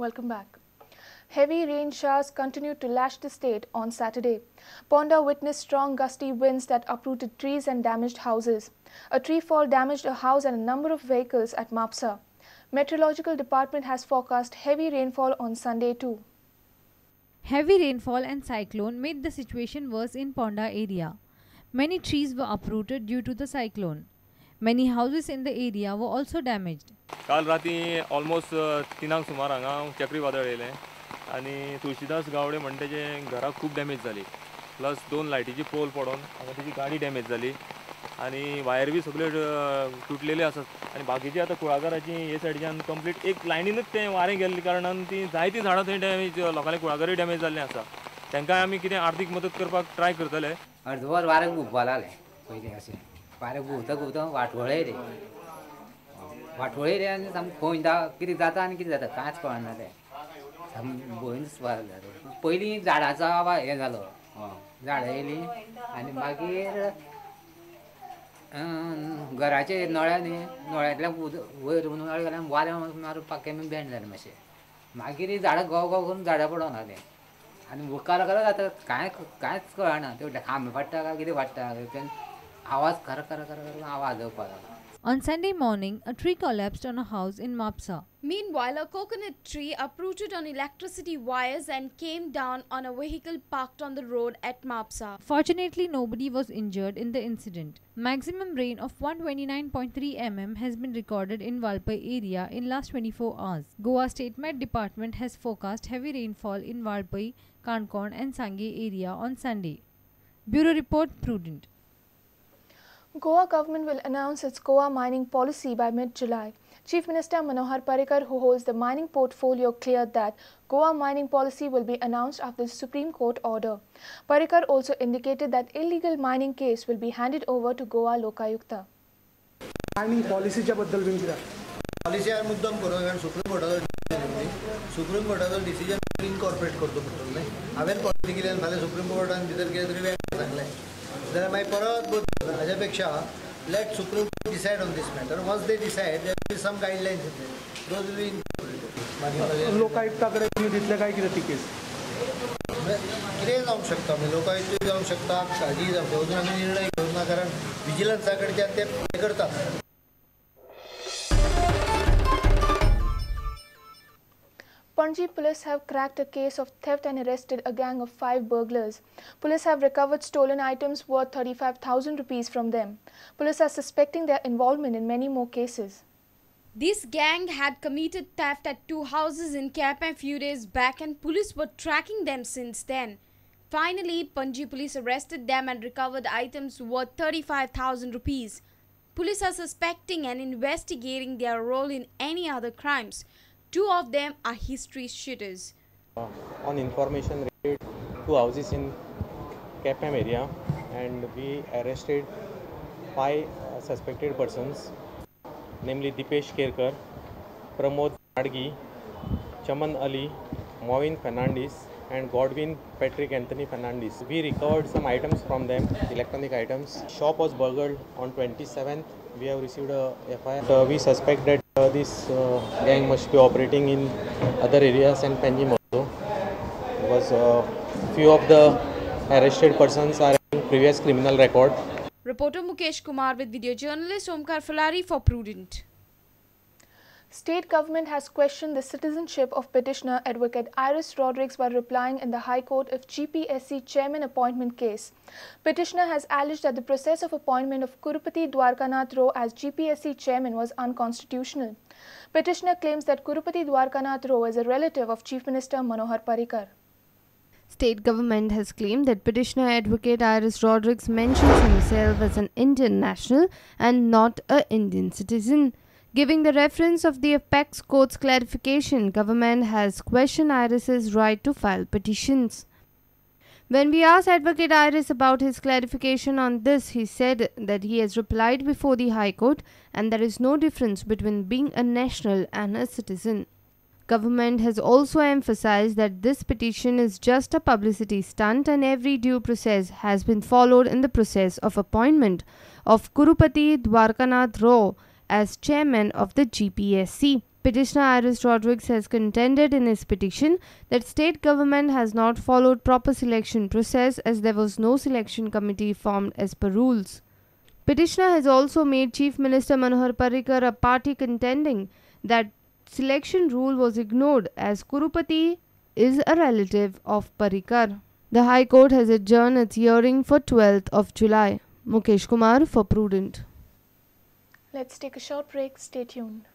Welcome back. Heavy rain showers continued to lash the state on Saturday. Ponda witnessed strong gusty winds that uprooted trees and damaged houses. A tree fall damaged a house and a number of vehicles at Mapsa. Meteorological department has forecast heavy rainfall on Sunday too. Heavy rainfall and cyclone made the situation worse in Ponda area. Many trees were uprooted due to the cyclone. Many houses in the area were also damaged. काल राती almost 3 सुमार हांगा चक्रीवादळ येयलें आनी तुळशीदास गावडे म्हणटा तेजे घरा खूब डॅमेज जाली. प्लस 2 लायटीची पोल पडोन हांगा तेजी गाडी डॅमेज जाली आनी वायर बी सगळे तुटलेले आसात आनी बाकीची आतां कुळागराची हे सायडीच्यान कंप्लीट एक लायनीनच तें वारें गेल्ले कारणान ती जायतीं झाडां थंय डॅमेज लोकांले कुळागरूय डॅमेज जाल्लें आसा. तांकांय आमी कितें आर्थीक मदत करपाक ट्राय करतले. अर्दवर वारें घुंवपा लागलें पयलीं अशें वारें घुंवता वाटवळे रे आनी सामकें खंय कितें जाता आनी कितें जाता कांयच कळना तें सामकें भंय दिसपाक पयलीं झाडांचो आवाज हें जालो झाडां येयलीं आनी मागीर घराचे नळ्यांतल्यान वयर नळ गेल्यार वारें मारपाक केन्ना बँड जालें मातशें मागीर झाडां गोव करून झाडां पडोन लागलें आनी मुखार जाता कांयच कळना ते खांबे फाडटा काय कितें फाडटा आवाज खर आवाज येवपाक लागलो. On Sunday morning, a tree collapsed on a house in Mapsa. Meanwhile, a coconut tree uprooted on electricity wires and came down on a vehicle parked on the road at Mapsa. Fortunately, nobody was injured in the incident. Maximum rain of 129.3 mm has been recorded in Valpai area in last 24 hours. Goa State Met Department has forecast heavy rainfall in Valpai, Kankon and Sangay area on Sunday. Bureau Report, Prudent. Goa government will announce its Goa mining policy by mid-July. Chief Minister Manohar Parrikar, who holds the mining portfolio, cleared that Goa mining policy will be announced after the Supreme Court order. Parrikar also indicated that illegal mining case will be handed over to Goa Lokayukta. Mining policy बद्दल विचारा. Policy आहे मुद्दाम करून कारण supreme कोर्टाचो decision incorporate करतो पडटलो न्ही. हांवें पॉलिसी केली फाल्यां सुप्रीम कोर्टान भितर कितें तरी वेगळें सांगलें जाल्यार मागीर परत हाज्या पेक्षा let Supreme Court decide on this matter. Once they decide, there will be some guidelines in there. Those will be incorporated. लोकायुक्ताकडे तुम्ही दिसले काय कितें ती केस? कितें जावंक शकता म्हणजे लोकायुक्त जावंक शकता काळजी जावंक अजून आमी निर्णय घेवंक ना कारण विजिलन्सा कडच्यान ते हें करतात. Panji police have cracked a case of theft and arrested a gang of 5 burglars. Police have recovered stolen items worth 35,000 rupees from them. Police are suspecting their involvement in many more cases. This gang had committed theft at 2 houses in Cap a few days back and police were tracking them since then. Finally, Panji police arrested them and recovered items worth 35,000 rupees. Police are suspecting and investigating their role in any other crimes. 2 of them are history shooters. On information, raided 2 houses in Capam area and we arrested 5 suspected persons, namely Dipesh Kerkar, Pramod Adgi, Chaman Ali, Moin Fernandez and Godwin Patrick Anthony Fernandez. We recovered some items from them, electronic items. Shop was burgled on 27th. We have received a FIR. We suspect that this gang must be operating in other areas and Panjim also, because few of the arrested persons are having previous criminal record. Reporter Mukesh Kumar with video journalist Omkar Falari for Prudent. State government has questioned the citizenship of petitioner Advocate Iris Rodrigues by replying in the High Court of GPSC chairman appointment case. Petitioner has alleged that the process of appointment of Kurupati Dwarkanath Rao as GPSC chairman was unconstitutional. Petitioner claims that Kurupati Dwarkanath Rao is a relative of Chief Minister Manohar Parrikar. State government has claimed that petitioner Advocate Iris Rodrigues mentions himself as an Indian national and not an Indian citizen. Giving the reference of the apex court's clarification, government has questioned Iris's right to file petitions. When we asked Advocate Iris about his clarification on this, he said that he has replied before the High Court and there is no difference between being a national and a citizen. Government has also emphasized that this petition is just a publicity stunt and every due process has been followed in the process of appointment of Kurupati Dwarkanath Rao as chairman of the GPSC. Petitioner Iris Rodrigues has contended in his petition that state government has not followed proper selection process as there was no selection committee formed as per rules. Petitioner has also made Chief Minister Manohar Parrikar a party contending that selection rule was ignored as Kurupati is a relative of Parrikar. The High Court has adjourned its hearing for 12th of July. Mukesh Kumar for Prudent. Let's take a short break. Stay tuned.